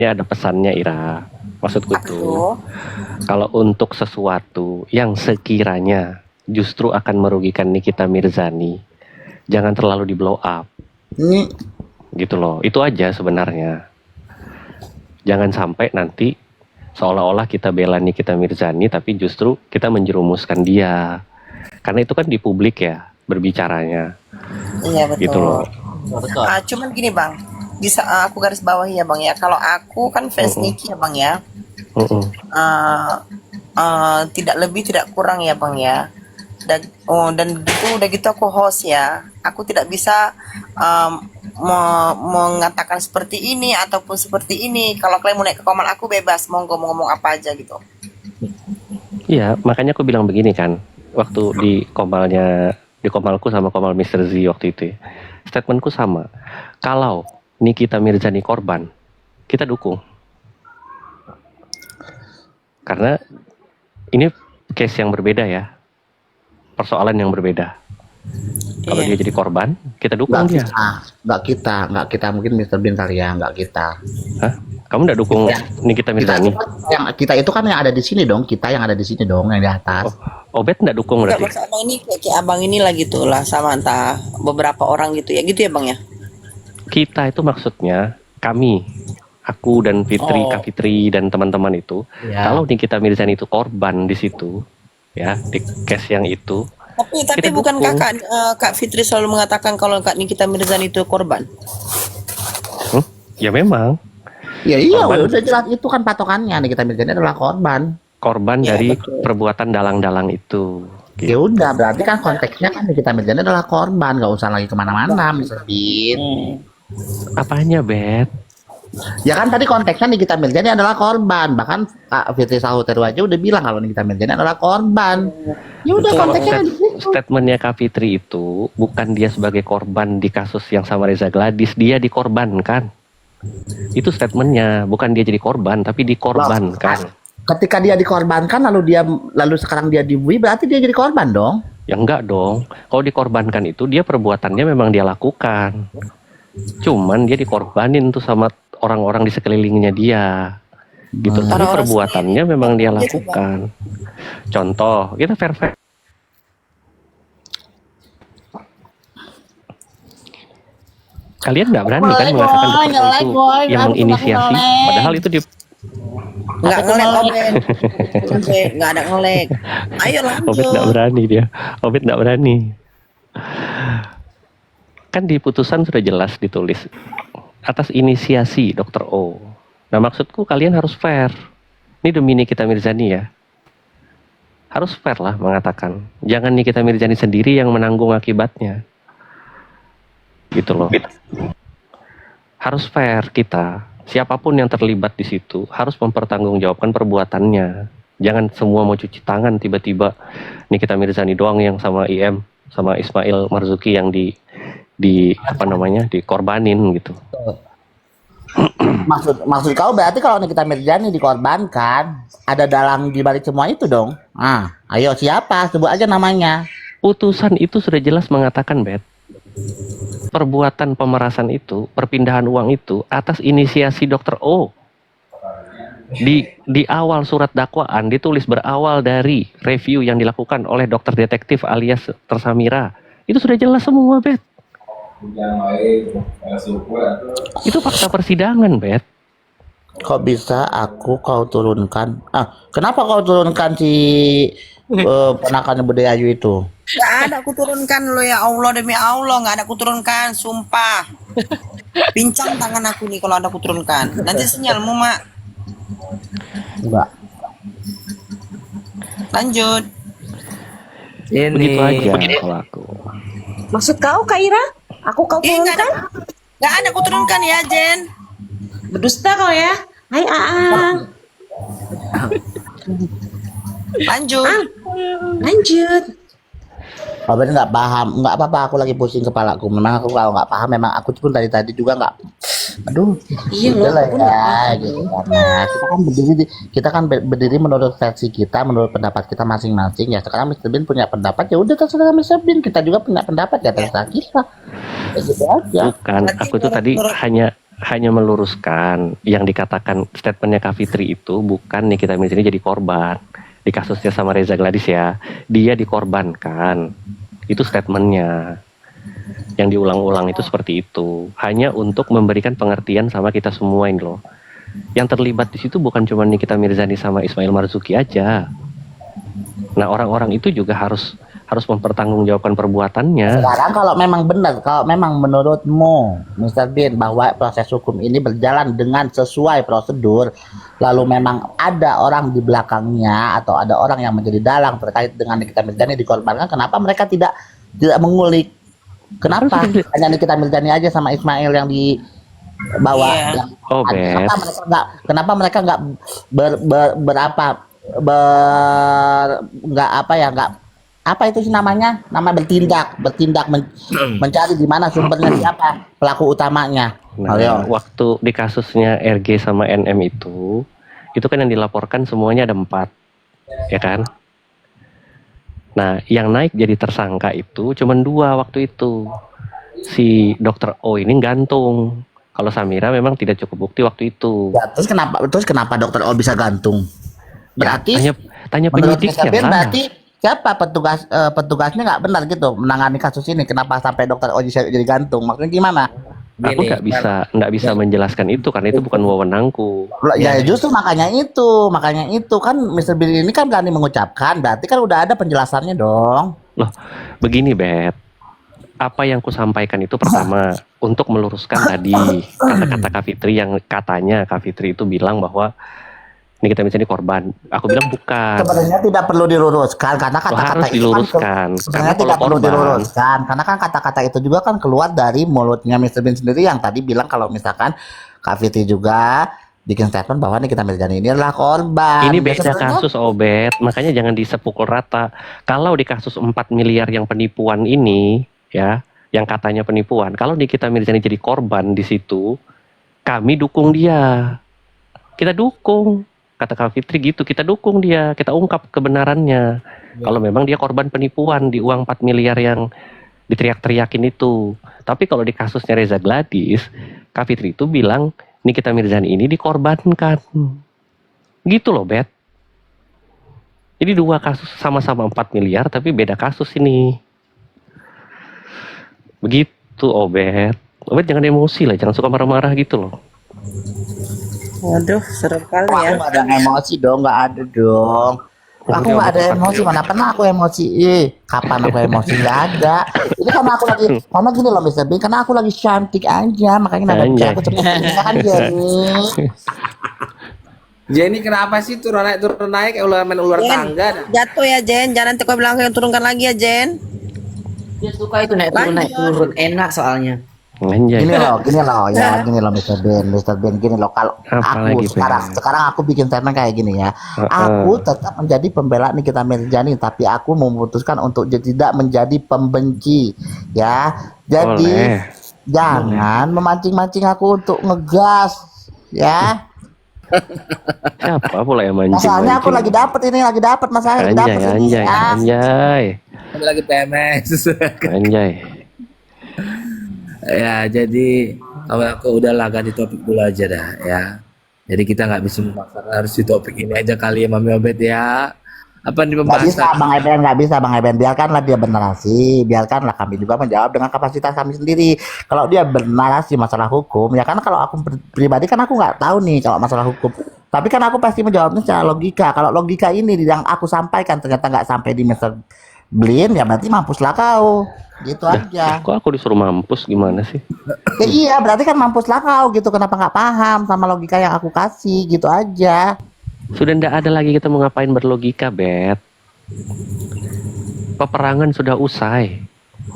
Ya ada pesannya Ira. Maksudku Apa tuh, tuh? kalau untuk sesuatu yang sekiranya justru akan merugikan Nikita Mirzani, jangan terlalu di blow up, Ini gitu loh. Itu aja sebenarnya. Jangan sampai nanti seolah-olah kita bela Nikita Mirzani, tapi justru kita menjerumuskan dia. Karena itu kan di publik ya berbicaranya, Iya betul. gitu loh. betul. Cuman gini bang, bisa aku garis bawahi ya bang ya. Kalau aku kan fans Niki ya bang ya. Tidak lebih tidak kurang ya bang ya. Dan itu udah gitu aku host ya. Aku tidak bisa mengatakan seperti ini ataupun seperti ini. Kalau kalian mau naik ke komal aku bebas, monggo mau ngomong apa aja gitu. Iya, makanya aku bilang begini kan, waktu di komalku sama komal Mr. Z waktu itu ya, statementku sama. Kalau Nikita Mirzani korban, kita dukung. Karena ini case yang berbeda ya, persoalan yang berbeda. Kalau dia jadi korban, kita dukung dia. Nggak kita mungkin Mr. Bin kali ya, nggak kita. Hah? Kamu nggak dukung Nikita Mirzani? Kita itu kan yang ada di sini dong, kita yang ada di sini dong, yang di atas. Obet nggak dukung Enggak, berarti? maksud abang ini kayak abang ini lah gitu lah sama entah beberapa orang gitu ya bang ya. Kita itu maksudnya kami, aku dan Fitri, Kak Fitri dan teman-teman itu, kalau Nikita Mirzani itu korban di situ, ya di case yang itu. Tapi bukan Kak Fitri selalu mengatakan kalau Kak Nikita Mirzani itu korban. Ya memang. Ya iya, udah jelas itu kan patokannya. Nikita Mirzani adalah korban. Korban dari perbuatan dalang-dalang itu. Ya udah, berarti kan konteksnya kan Nikita Mirzani adalah korban, nggak usah lagi kemana-mana, Mr. Bin. Apanya, Bet? Ya kan tadi konteksnya Nikita Mirzani adalah korban, bahkan Kak Fitri Sahuteru aja udah bilang kalau Nikita Mirzani adalah korban. Ya udah konteksnya statementnya Kak Fitri itu bukan dia sebagai korban di kasus yang sama Reza Gladys, dia dikorbankan. Itu statementnya, bukan dia jadi korban tapi dikorbankan. Ketika dia dikorbankan lalu sekarang dia dibui, berarti dia jadi korban dong? Ya enggak dong. Kalau dikorbankan itu dia perbuatannya memang dia lakukan. Cuman dia dikorbanin tuh sama orang-orang di sekelilingnya dia. Gitu. Tapi perbuatannya memang dia lakukan. Contoh, kita fair. Kalian nggak berani kan mengatakan dokter itu yang menginisiasi, padahal itu dia nggak ada ngelek. Ayo lanjut. Obet nggak berani dia. Obet nggak berani. Kan di putusan sudah jelas ditulis atas inisiasi Dr. O. Nah maksudku kalian harus fair. Ini demi Nikita Mirzani ya. Harus fair lah mengatakan. Jangan Nikita Mirzani sendiri yang menanggung akibatnya. Gitu loh. Harus fair kita. Siapapun yang terlibat di situ harus mempertanggungjawabkan perbuatannya. Jangan semua mau cuci tangan tiba-tiba Nikita Mirzani doang yang sama IM sama Ismail Marzuki yang dikorbanin gitu. Maksud kau berarti kalau Nikita Mirzani dikorbankan ada dalang di balik semua itu dong? Ayo siapa? Sebut aja namanya. Putusan itu sudah jelas mengatakan, Bet. Perbuatan pemerasan itu, perpindahan uang itu atas inisiasi Dr. O. Di awal surat dakwaan ditulis berawal dari review yang dilakukan oleh dokter detektif alias Tersamira. Itu sudah jelas semua, Bet. Itu fakta persidangan, Bet. Kok bisa kau turunkan? Kenapa kau turunkan si ponakannya Bude Ayu itu? Gak ada aku turunkan lo ya Allah, demi Allah gak ada aku turunkan, sumpah. Pincang tangan aku nih kalau ada aku turunkan. Nanti sinyalmu mak. Enggak. Lanjut. Begitu aja kalau aku. Maksud kau Kak Ira? Aku kau turunkan? Gak ada aku turunkan ya Jen. Berdusta kau ya. Hai Aang. Lanjut. Obet nggak paham, nggak apa-apa, aku lagi pusing kepalaku. Memang aku kalau nggak paham, memang aku pun tadi juga nggak. Aduh, iya loh. Ya, gitu karena kita kan berdiri menurut versi kita, menurut pendapat kita masing-masing. Ya sekarang Mr. Bin punya pendapat, ya udah terserah Mr. Bin. Kita juga punya pendapat, ya terserah kita. Ya, gitu aja. Bukan, aku tuh tadi hanya meluruskan yang dikatakan statementnya Kak Fitri itu bukan Nikita Mirzani jadi korban di kasusnya sama Reza Gladys ya, dia dikorbankan, itu statementnya yang diulang-ulang itu seperti itu, hanya untuk memberikan pengertian sama kita semua ini loh. Yang terlibat di situ bukan cuma Nikita Mirzani sama Ismail Marzuki aja. Nah orang-orang itu juga harus mempertanggungjawabkan perbuatannya. Sekarang kalau memang benar, kalau memang menurutmu Mr. Bin bahwa proses hukum ini berjalan dengan sesuai prosedur, lalu memang ada orang di belakangnya atau ada orang yang menjadi dalang terkait dengan Nikita Mirzani dikorbankan, kenapa mereka tidak mengulik? Kenapa hanya Nikita Mirzani aja sama Ismail yang dibawa? Iya. Yang, kenapa mereka nggak apa itu sih namanya, bertindak mencari di mana sumbernya, siapa pelaku utamanya. Nah, waktu di kasusnya RG sama NM itu kan yang dilaporkan semuanya ada 4, ya kan? Nah, yang naik jadi tersangka itu cuma 2 waktu itu. Si Dr. O ini gantung. Kalau Samira memang tidak cukup bukti waktu itu. Ya, terus kenapa Dr. O bisa gantung? Berarti tanya menurut penyidiknya Mr. Bin, lah. berarti siapa petugasnya nggak benar gitu menangani kasus ini? Kenapa sampai Dr. O jadi gantung? Maksudnya gimana? Aku nggak bisa menjelaskan itu karena itu bukan wewenangku. Ya justru makanya itu kan Mr. Bin ini kan berani mengucapkan, berarti kan udah ada penjelasannya dong. Loh, begini Bet, apa yang kusampaikan itu pertama untuk meluruskan tadi kata-kata Kak Fitri yang katanya Kak Fitri itu bilang bahwa Nikita Mirzani korban. Aku bilang bukan. Sebenarnya tidak perlu diluruskan karena kata-kata harus itu diluruskan. kan sebenarnya tidak perlu diluruskan karena kan kata-kata itu juga kan keluar dari mulutnya Mr. Bin sendiri yang tadi bilang kalau misalkan Kak Fitri juga bikin statement bahwa Nikita Mirzani ini adalah korban. Ini beda kasus Obet, makanya jangan disepukul rata. Kalau di kasus 4 miliar yang penipuan ini, ya, yang katanya penipuan, kalau Nikita Mirzani jadi korban di situ, kami dukung dia. Kita dukung. Kata Kak Fitri gitu, kita dukung dia, kita ungkap kebenarannya. Kalau memang dia korban penipuan di uang 4 miliar yang diteriak-teriakin itu. Tapi kalau di kasusnya Reza Gladys, Kak Fitri itu bilang Nikita Mirzani ini dikorbankan. Gitu loh, Bet. Jadi 2 kasus sama-sama 4 miliar tapi beda kasus ini. Begitu, Obet. Obet jangan emosi lah, jangan suka marah-marah gitu loh. Waduh, serem kali ya. Aku nggak ada emosi dong, nggak ada dong. Aku nggak ada emosi, mana pernah aku emosi? Kapan aku emosi? Nggak ada. Ini karena aku lagi, karena gini loh Mr. Bin, karena aku lagi cantik aja, makanya nada aku cepet kan Jenny. Jenny kenapa sih turun naik kayak ular main ular tangga? Jatuh ya Jen, jangan nanti kau bilang yang turunkan lagi ya Jen. Dia suka itu naik turun enak soalnya. Anjay. Gini loh Mr. Bin, gini loh, kalau aku sekarang aku bikin statement kayak gini ya, aku tetap menjadi pembela Nikita Mirzani, tapi aku memutuskan untuk tidak menjadi pembenci, ya. Jadi jangan memancing-mancing aku untuk ngegas, ya. Siapa pula yang mancing? Masalahnya aku lagi dapet masalah. Anjay. Lagi PMS. Anjay. Ya jadi aku udahlah ganti topik dulu aja dah ya. Jadi kita nggak bisa memaksakan harus di topik ini aja kali ya Mami Obet ya. Apa nih Nggak bisa pembahasan? Bang Eben, biarkanlah dia bernarasi, biarkanlah kami juga menjawab dengan kapasitas kami sendiri. Kalau dia bernarasi masalah hukum, ya kan kalau aku pribadi kan aku nggak tahu nih kalau masalah hukum. Tapi kan aku pasti menjawabnya secara logika. Kalau logika ini yang aku sampaikan ternyata nggak sampai di Mr. Blin, ya berarti mampuslah kau. Gitu aja. Kok aku disuruh mampus gimana sih? Ya iya, berarti kan mampuslah kau gitu. Kenapa nggak paham sama logika yang aku kasih, gitu aja. Sudah ndak ada lagi kita mau ngapain berlogika, Bet. Peperangan sudah usai.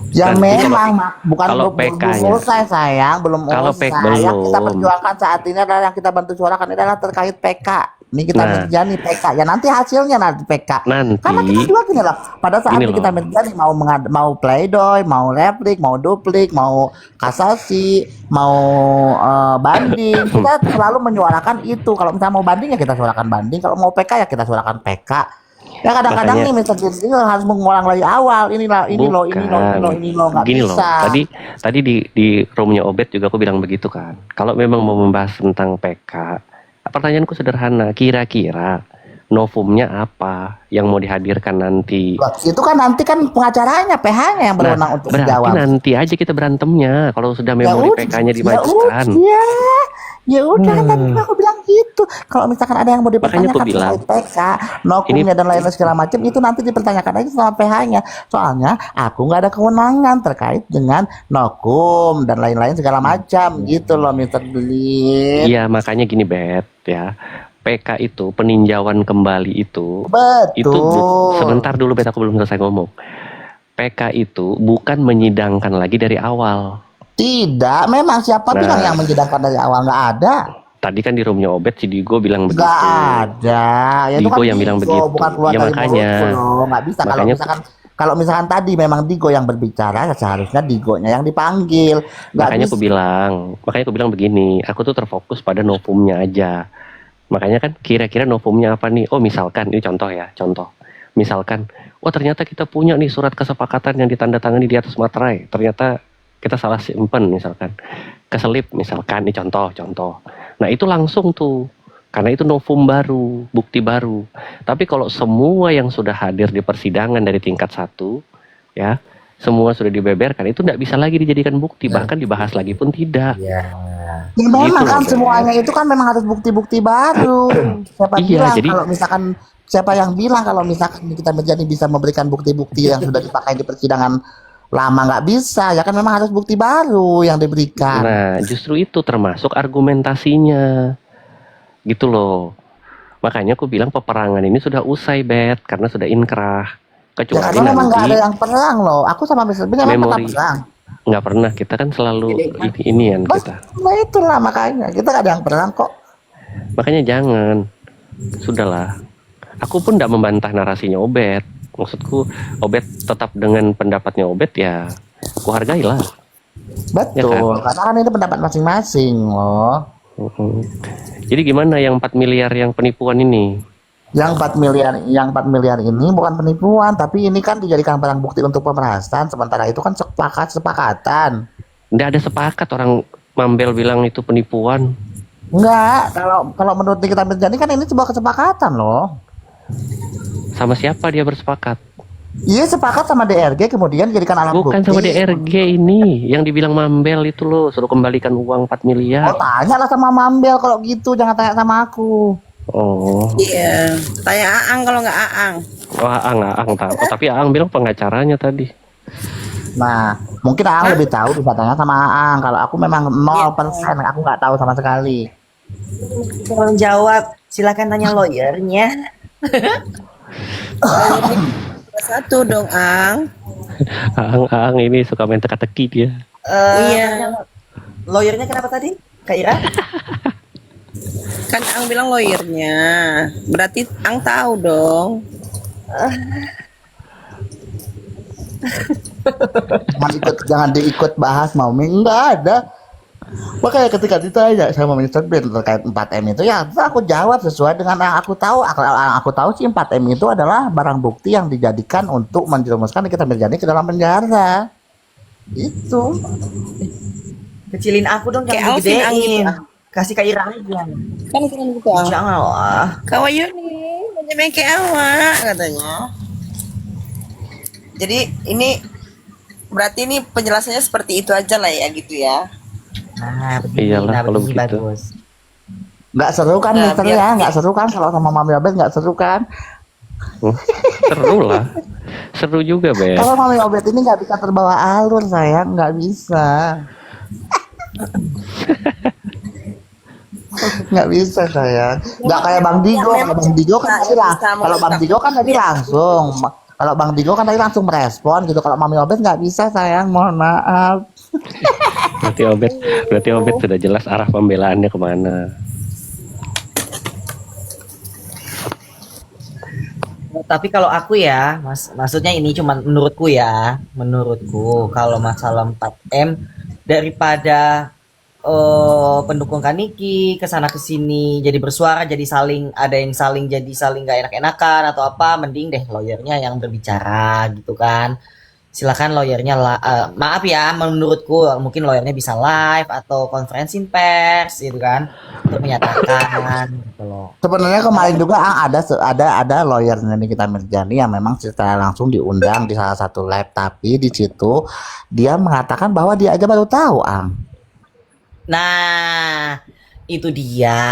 Ya Berarti memang bukan kalau belum PK-nya. selesai sayang, belum Kalau selesai. belum. Yang kita perjuangkan saat ini adalah yang kita bantu suarakan adalah terkait PK. Ini kita Mirzani PK. Ya nanti hasilnya nanti PK. Nanti. Karena kita juga gini loh. Pada saat Gini kita Mirzani mau pleidoy, mau replik, mau duplik, mau kasasi, mau banding, kita selalu menyuarakan itu. Kalau misalnya mau banding ya kita suarakan banding. Kalau mau PK ya kita suarakan PK. Ya kadang-kadang Makanya nih Mr. Bean ini harus mengulang lagi awal. Ini loh, nggak Gini loh. bisa. Tadi di roomnya Obet juga aku bilang begitu kan. Kalau memang mau membahas tentang PK, pertanyaanku sederhana. Kira-kira novumnya apa yang mau dihadirkan nanti? Loh, itu kan nanti kan pengacaranya, PH-nya yang berwenang untuk Berarti menjawab. nanti aja kita berantemnya. Kalau sudah Ya memori udah, PK-nya ya dimajukan. udah, ya udah kan tadi aku bilang gitu. Kalau misalkan ada yang mau Makanya aku dipertanyakan bilang, terkait PK, nokumnya dan lain-lain segala macam, itu nanti dipertanyakan aja sama PH-nya. Soalnya aku nggak ada kewenangan terkait dengan nokum dan lain-lain segala macam gitu loh, Mr. Bean. iya makanya gini Bet ya. PK itu peninjauan kembali itu Betul. sebentar dulu Bet, aku belum selesai ngomong. PK itu bukan menyidangkan lagi dari awal. Tidak, memang siapa Nah. bilang yang menjedangkan dari awal nggak ada? Tadi kan di roomnya Obet si Digo bilang begitu. Nggak ada. Ya itu Digo kan yang bilang Digo, begitu. bukan keluar Ya dari makanya. mulutku loh. Nggak bisa kalau misalkan tadi memang Digo yang berbicara, seharusnya Digonya yang dipanggil. Nggak Makanya bisa. aku bilang begini, aku tuh terfokus pada novumnya aja. Makanya kan kira-kira novumnya apa nih? Oh misalkan, ini contoh ya, contoh. Misalkan, oh ternyata kita punya nih surat kesepakatan yang ditandatangani di atas materai. Ternyata kita salah simpen misalkan. Keselip misalkan, ini contoh. Nah itu langsung tuh. Karena itu novum baru, bukti baru. Tapi kalau semua yang sudah hadir di persidangan dari tingkat 1, ya, semua sudah dibeberkan, itu tidak bisa lagi dijadikan bukti. Bahkan dibahas lagi pun tidak. Ya. Ya memang Gitu kan loh, semuanya itu kan memang harus bukti-bukti baru. Iya, Siapa yang bilang kalau misalkan kita menjadi bisa memberikan bukti-bukti yang sudah dipakai di persidangan lama, nggak bisa. Ya kan memang harus bukti baru yang diberikan. Nah, justru itu termasuk argumentasinya. Gitu loh. Makanya aku bilang peperangan ini sudah usai, Bet, karena sudah inkrah. Ya Kecuali karena memang nggak ada nanti yang perang loh. Aku sama Mr. Bean memang pernah memori. perang. Nggak pernah, kita kan selalu inian kita. Nah itulah makanya kita nggak ada yang perang kok. Makanya jangan. Sudahlah. Aku pun tidak membantah narasinya Obet. Maksudku, Obet tetap dengan pendapatnya Obet ya. Aku hargailah. Betul, karena kan itu pendapat masing-masing loh. Jadi gimana yang 4 miliar yang penipuan ini? Yang 4 miliar ini bukan penipuan, tapi ini kan dijadikan barang bukti untuk pemerasan. Sementara itu kan sepakatan. Nggak ada sepakat, orang Mambel bilang itu penipuan. Enggak, kalau menurut kita berjani kan ini sebuah kesepakatan loh. Sama siapa dia bersepakat? Iya sepakat sama DRG kemudian dijadikan alat bukti. Bukan sama DRG ini, yang dibilang Mambel itu loh, suruh kembalikan uang 4 miliar. Oh tanyalah sama Mambel kalau gitu, jangan tanya sama aku. Oh, Iya, tanya Aang kalau nggak Aang. wah Aang tahu. Oh, tapi Aang bilang pengacaranya tadi. Nah, mungkin Aang lebih tahu bisa tanya sama Aang. Kalau aku memang 0%, aku nggak tahu sama sekali. Tolong jawab. Silakan tanya lawyernya. Satu dong Aang. Aang ini suka main teka-teki dia. Iya. Lawyernya kenapa tadi? Kak Ira? Kan Aang bilang lawyernya. Berarti Aang tahu dong. Jangan diikut bahas mau enggak ada. Makanya ketika ditanya sama Mr. Bean terkait 4M itu ya aku jawab sesuai dengan yang aku tahu. Yang aku tahu sih 4M itu adalah barang bukti yang dijadikan untuk menjerumuskan kita menjadi ke dalam penjara. Itu. Kecilin aku dong, Kayak jangan Alvin Ang digedein. gitu. Kasih Kak Ira aja. Kan kan gitu Aang. Jangan lah. Kawayu nih, macam kayak awak katanya. Jadi ini berarti ini penjelasannya seperti itu aja lah ya gitu ya. Nah, begini, Iyalah, kalau begini begitu. bagus. Nggak seru kan Nah, Mister biar- ya? Nggak seru kan kalau sama Mami Obet nggak seru kan? Seru lah. Seru juga, Bet. Kalau Mami Obet ini nggak bisa terbawa alur sayang, nggak bisa. Nggak bisa sayang. Nggak kayak Bang Digo. Kalau Bang Digo kan tadi kalau Bang Digo kan tadi langsung. Kalau Bang Digo kan tadi langsung merespon gitu. Kalau Mami Obet nggak bisa sayang, mohon maaf. Berarti Obet sudah jelas arah pembelaannya kemana. Tapi kalau aku ya, maksudnya ini cuma menurutku ya, menurutku kalau masalah 4M daripada pendukung Kaniki kesana kesini jadi bersuara, jadi saling ada yang saling jadi saling nggak enak-enakan atau apa, mending deh lawyernya yang berbicara gitu kan. Silakan lawyernya maaf ya, menurutku mungkin lawyernya bisa live atau konferensi pers gitu kan untuk menyatakan gitu loh. Sebenarnya kemarin juga ada lawyernya Nikita Mirzani yang memang secara langsung diundang di salah satu live, tapi di situ dia mengatakan bahwa dia aja baru tahu, Ang. Nah, itu dia.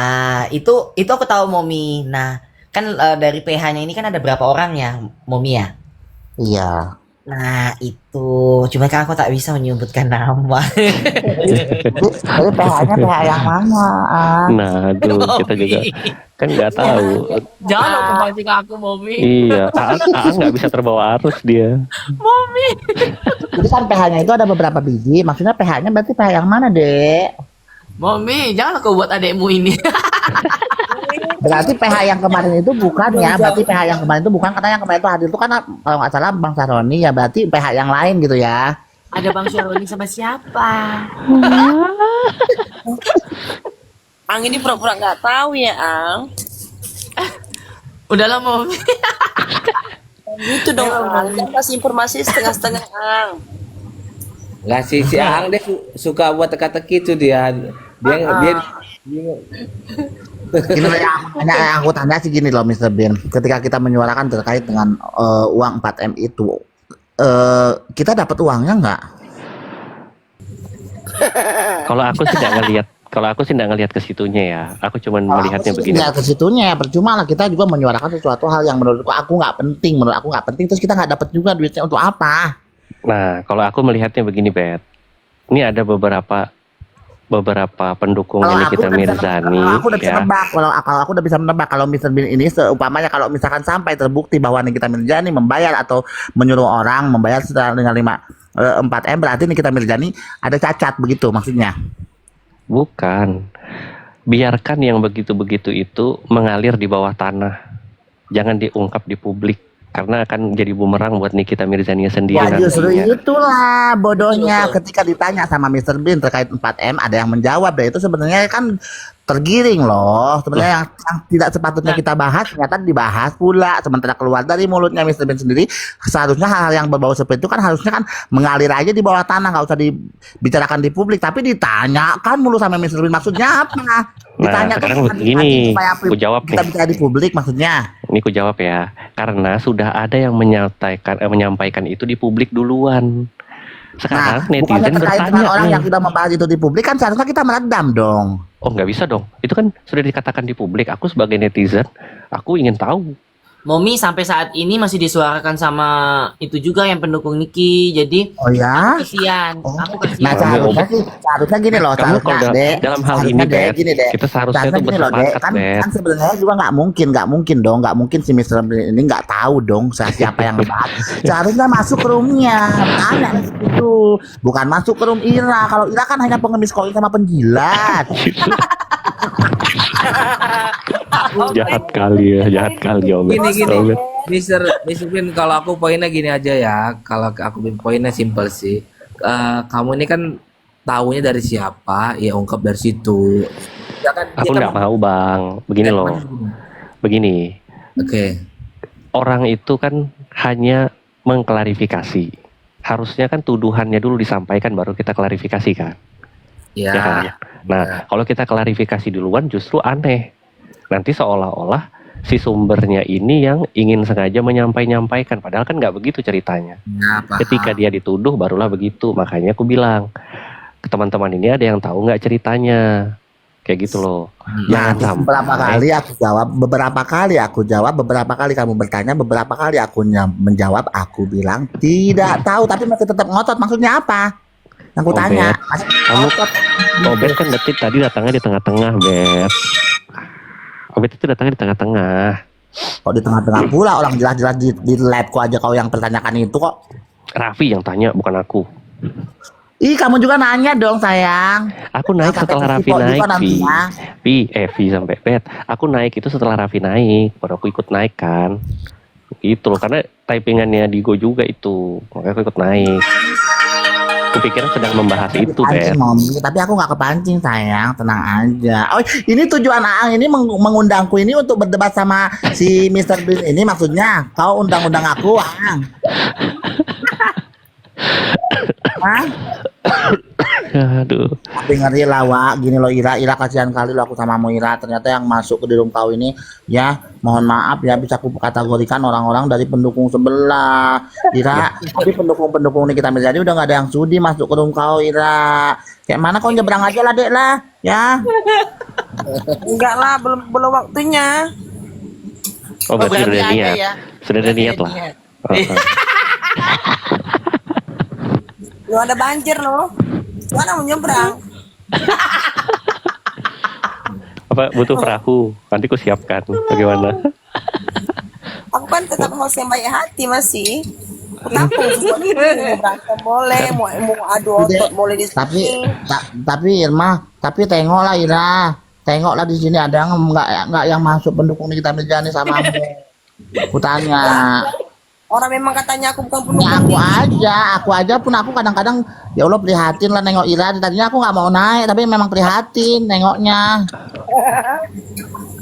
Itu aku tahu Momi. Nah, kan dari PH-nya ini kan ada berapa orang ya, Momi ya? Iya. Nah, itu. Cuma kan aku tak bisa menyebutkan nama. Tapi PH-nya PH yang mana, Ang? Nah, aduh, kita juga kan nggak tahu. Jangan lo kepancing aku, Momi. Iya, Aan nggak bisa terbawa arus dia. Momi. Jadi kan PH-nya itu ada beberapa biji. Maksudnya PH-nya berarti PH yang mana, Dek? Momi, jangan kau buat adekmu ini. Berarti PH yang kemarin itu bukan ya. Berarti PH yang kemarin itu bukan, karena yang kemarin itu hadir itu kan kalau nggak salah Bang Saroni ya. Berarti PH yang lain gitu ya. Ada Bang Syaroni sama siapa? Ang ini pura-pura nggak tahu ya, Ang. Udahlah, Momi. Gitu dong, Ang. Jangan kasih informasi setengah-setengah, Ang. Nggak si Ang deh suka buat teka-teki itu dia Gini loh, yang aku tanya sih gini loh, Mr. Bean. Ketika kita menyuarakan terkait dengan uang 4M itu, kita dapat uangnya nggak? Kalau aku sih nggak ngelihat ke situnya ya. Aku cuma melihatnya begini. Nggak ke situnya, percuma lah kita juga menyuarakan sesuatu hal yang menurut aku nggak penting, terus kita nggak dapat juga duitnya untuk apa? Nah, kalau aku melihatnya begini, Bet. Ini ada beberapa pendukung ini kita Mirzani kalau aku udah bisa ya. nebak, kalau aku udah bisa menebak, kalau Mr. Bean ini seumpamanya kalau misalkan sampai terbukti bahwa Nikita Mirzani membayar atau menyuruh orang membayar secara dengan 4M, berarti Nikita Mirzani ada cacat begitu maksudnya. Bukan. Biarkan yang begitu-begitu itu mengalir di bawah tanah. Jangan diungkap di publik. Karena akan jadi bumerang buat Nikita Mirzani sendiri Ya justru nantinya. itulah bodohnya ketika ditanya sama Mr. Bean terkait 4M, ada yang menjawab, dan itu sebenarnya kan tergiring loh. Sebenarnya yang tidak sepatutnya kita bahas ternyata dibahas pula, sementara keluar dari mulutnya Mr. Bean sendiri. Seharusnya hal-hal yang berbau seperti itu kan harusnya kan mengalir aja di bawah tanah, nggak usah dibicarakan di publik, tapi ditanyakan mulu sama Mr. Bean. Maksudnya apa? Ditanya sekarang begini, aku jawab kita nih. bicara di publik maksudnya. Ini ku jawab ya. Karena sudah ada yang menyampaikan itu di publik duluan. Sekarang bukannya netizen terkait bertanya dengan orang nih. yang sudah membahas itu di publik kan seharusnya kita meredam dong. Oh, nggak bisa dong. Itu kan sudah dikatakan di publik. Aku sebagai netizen, aku ingin tahu. Momi sampai saat ini masih disuarakan sama itu juga yang pendukung Niki. Jadi Oh ya? kasihan. Oh. Aku kasihan. Nah seharusnya gini loh, Kamu kalau Dek, dalam hal seharusnya, ini, Dek, Bet, gini, Dek. kita seharusnya Seharusnya tuh gini loh, Dek, bersepakat, kan, Bet. kan sebenarnya juga nggak mungkin si Mr. Bean ini nggak tahu dong siapa yang ngebahas. Seharusnya masuk ke roomnya, tanya itu, bukan masuk ke room Ira. Kalau Ira kan hanya pengemis koin sama penjilat. Jahat kali Om. Gini. Om. Mr. Bean, kalau aku poinnya gini aja ya. Kalau aku poinnya simpel sih. Kamu ini kan tahunya dari siapa, ya ungkap dari situ. Ya kan, Aku nggak mau, Bang. Begini loh. Begini. Oke. Orang itu kan hanya mengklarifikasi. Harusnya kan tuduhannya dulu disampaikan baru kita klarifikasi kan. Ya. Ya kan? Nah, kalau kita klarifikasi duluan justru aneh. Nanti seolah-olah si sumbernya ini yang ingin sengaja menyampaikan, padahal kan nggak begitu ceritanya. Nah, paham. Ketika dia dituduh barulah begitu. Makanya aku bilang ke teman-teman ini, ada yang tahu nggak ceritanya, kayak gitu loh. Nah, Jangan beberapa kali aku jawab, beberapa kali kamu bertanya, beberapa kali aku menjawab, aku bilang tidak tahu, tapi masih tetap ngotot. Maksudnya apa? Yang aku Oh, tanya, Bet. masih Kamu- ngotot. Obet kan berarti tadi datangnya di tengah-tengah, Bet. Obet itu datangnya di tengah-tengah. Kok di tengah-tengah pula, orang jelas-jelas di labku aja kau yang pertanyakan itu kok. Raffi yang tanya, bukan aku. Ih, kamu juga nanya dong, sayang. Aku naik Sampai setelah ke Raffi Sipo juga naik, nantinya. Vi sampai Bet. Aku naik itu setelah Raffi naik, baru aku ikut naik kan. Itu loh, karena typingannya Digo juga itu, makanya aku ikut naik. Kupikir sedang membahas itu, Kepancing, Bet. Mami, tapi aku nggak kepancing sayang, tenang aja. Oh, ini tujuan Aang ini mengundangku ini untuk berdebat sama si Mr. Bean ini, maksudnya kau undang-undang aku, Aang. Hah? Aduh. Tapi ngeri lah, Wak. Gini loh, Ira kasihan kali loh aku sama Ira. Ternyata yang masuk ke dalam kau ini, ya mohon maaf ya, bisa aku kategorikan orang-orang dari pendukung sebelah. Ira, tapi pendukung-pendukung ini kita jadi udah nggak ada yang sudi masuk ke dalam kau, Ira. Kayak mana kau nyebrang aja lah, Dek lah, ya. Enggak lah, belum waktunya. Oh, berarti berarti udah ada niat. ya? Sudah ada Berarti niat ada lah. niat. Heeh. Lu ada banjir loh. Mana mau nyebrang? Apa butuh perahu? Nanti ku siapkan. Bagaimana? Aku kan tetap harus yang baik hati masih. Aku tampung sesuatu itu. Mau berantem boleh, mau adu otot boleh di Tapi sini. tapi Irma, tapi tengoklah Ira. Tengoklah di sini ada yang nggak yang masuk pendukung Nikita Mirzani sama aku tanya. Orang memang katanya aku bukan Ya pendukung. aku aja pun aku kadang-kadang ya Allah prihatin lah nengok Ira. Tadinya aku nggak mau naik tapi memang prihatin nengoknya.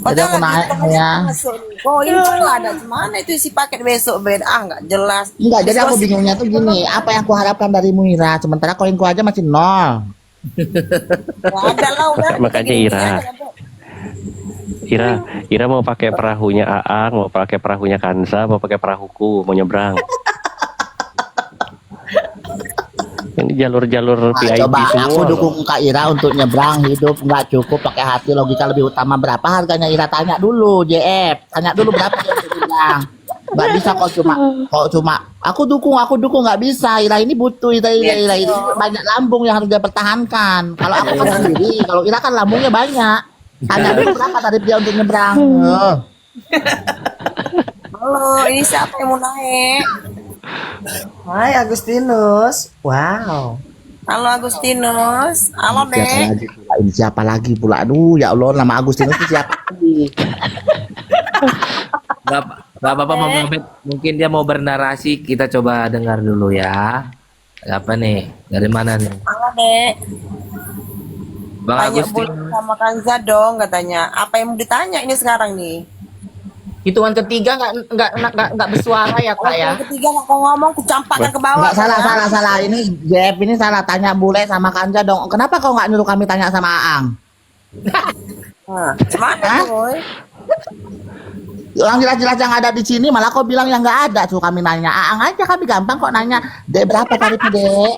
Jadi aku naik ya. Oh ini lah ada mana itu isi paket besok bed nggak jelas. Enggak, jadi aku bingungnya tuh gini, apa yang aku harapkan dari Ira? Sementara koinku aja masih nol. Nggak ada lah udah. Makanya Gini-gini Ira. aja, Beb. Ira mau pakai perahunya Aang, mau pakai perahunya Kansa, mau pakai perahuku, mau nyebrang. Ini jalur-jalur Nah, VIP coba semua. aku loh. dukung Kak Ira untuk nyebrang hidup nggak cukup pakai hati logika lebih utama berapa harganya Ira tanya dulu JF tanya dulu berapa yang dia bilang nggak bisa kok cuma aku dukung nggak bisa Ira ini butuh Ira ini banyak lambung yang harus dia pertahankan kalau aku kan sendiri kalau Ira kan lambungnya banyak tanya dulu berapa tarif dia untuk nyebrang. Halo, ini siapa yang mau naik? Hai Agustinus. Wow. Halo Agustinus. Halo Dek. Siapa lagi pula aduh ya Allah nama Agustinus itu siapa lagi. Gak apa-apa Mama Bet. Mungkin dia mau bernarasi. Kita coba dengar dulu ya. Apa nih? Dari mana nih? Halo Dek. Bang Tanya Agustin. boleh sama Kanza dong katanya. Apa yang mau ditanya ini sekarang nih? Hitungan ketiga nggak bersuara ya Kak ya. Yang ketiga nggak mau ngomong, ku campakkan ke bawah. Nggak salah ini Jeff ini salah tanya bule sama Kanja dong kenapa kau nggak nyuruh kami tanya sama Aang Nah, mana Hah? tuh, boy? orang jelas-jelas yang ada di sini malah kau bilang yang nggak ada suruh kami nanya Aang aja kami gampang kok nanya Dek berapa tarifnya Dek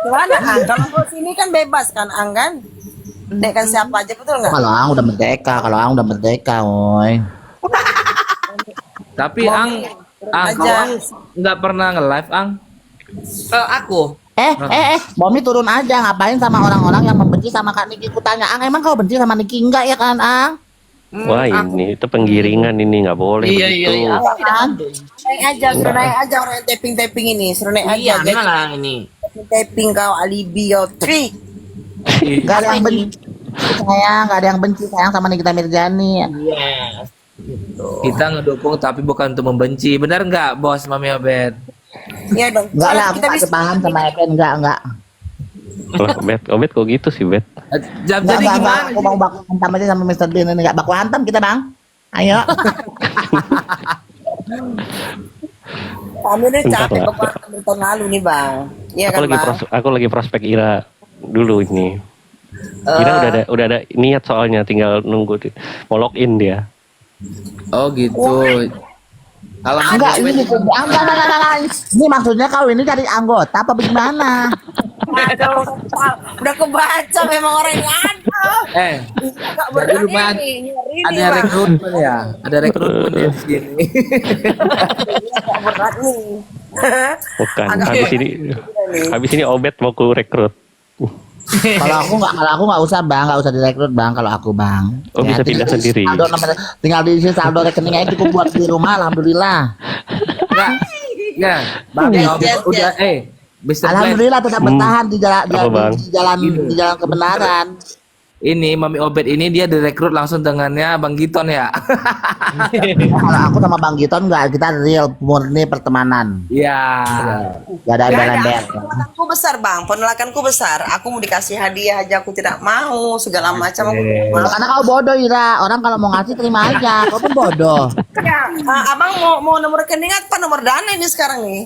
Gimana Ang? Kalau kau sini kan bebas kan Ang kan? Dek kan siapa aja betul nggak? kalau Aang udah merdeka woi Tapi Ang kalau Ang nggak pernah nge-live Ang. Aku. Momi turun aja ngapain sama orang-orang yang membenci sama Kak Niki ku tanya Ang emang kau benci sama Niki enggak ya kan Ang Wah ini itu penggiringan ini nggak boleh begitu. Naik aja, suruh naik aja orang yang tapping ini, suruh naik Iya, aja. memang lah ini. Tapping kau alibi kau trik. nggak ada yang benci sayang nggak ada yang benci sayang sama Nikita Mirzani Yes. Kita ngedukung tapi bukan untuk membenci. Benar nggak Bos Mami Obet? Iya dong. enggak lah aku Kita nggak bisa sepaham sama Evan enggak Lah, Obet kok gitu sih, Bet? Jadi gimana? aku mau baku hantam aja sama Mr. Bean ini nggak baku hantam kita bang ayo kami udah Bentar capek lah. beberapa tahun lalu nih bang. Iya kan bang? Aku lagi prospek Ira dulu ini. Ira udah ada niat soalnya tinggal nunggu mau login dia. Oh gitu. Kalau enggak ini maksudnya kau ini dari anggota apa bagaimana Aduh, udah kebaca memang orang yang ada. Gak jadi berani lumayan nih, nyari ada nih, Bang. rekrutmen ya. Ada rekrutmen di sini. Gak berat nih. Bukan. Agak Habis ini Obet mau ku rekrut. kalau aku nggak usah bang nggak usah direkrut bang kalau aku bang Oh, bisa pindah tinggal sendiri. tinggal diisi saldo rekeningnya cukup buat di rumah alhamdulillah Enggak. Ya, Bang Obet udah Mr. Bless. alhamdulillah tetap bertahan di jalan Apa, Bang? di jalan kebenaran ini Mami Obet ini dia direkrut langsung dengannya Bang Giton ya. Kalau aku sama Bang Giton enggak, kita real murni pertemanan. Iya. Gak ada Gak ada, embel-embel. penolakanku besar bang, penolakanku besar. Aku mau dikasih hadiah aja, aku tidak mau segala macam. Aku tidak mau. Karena kau bodoh Ira, orang kalau mau ngasih terima aja, kau pun bodoh. Ya, abang mau nomor rekening apa nomor dana ini sekarang nih?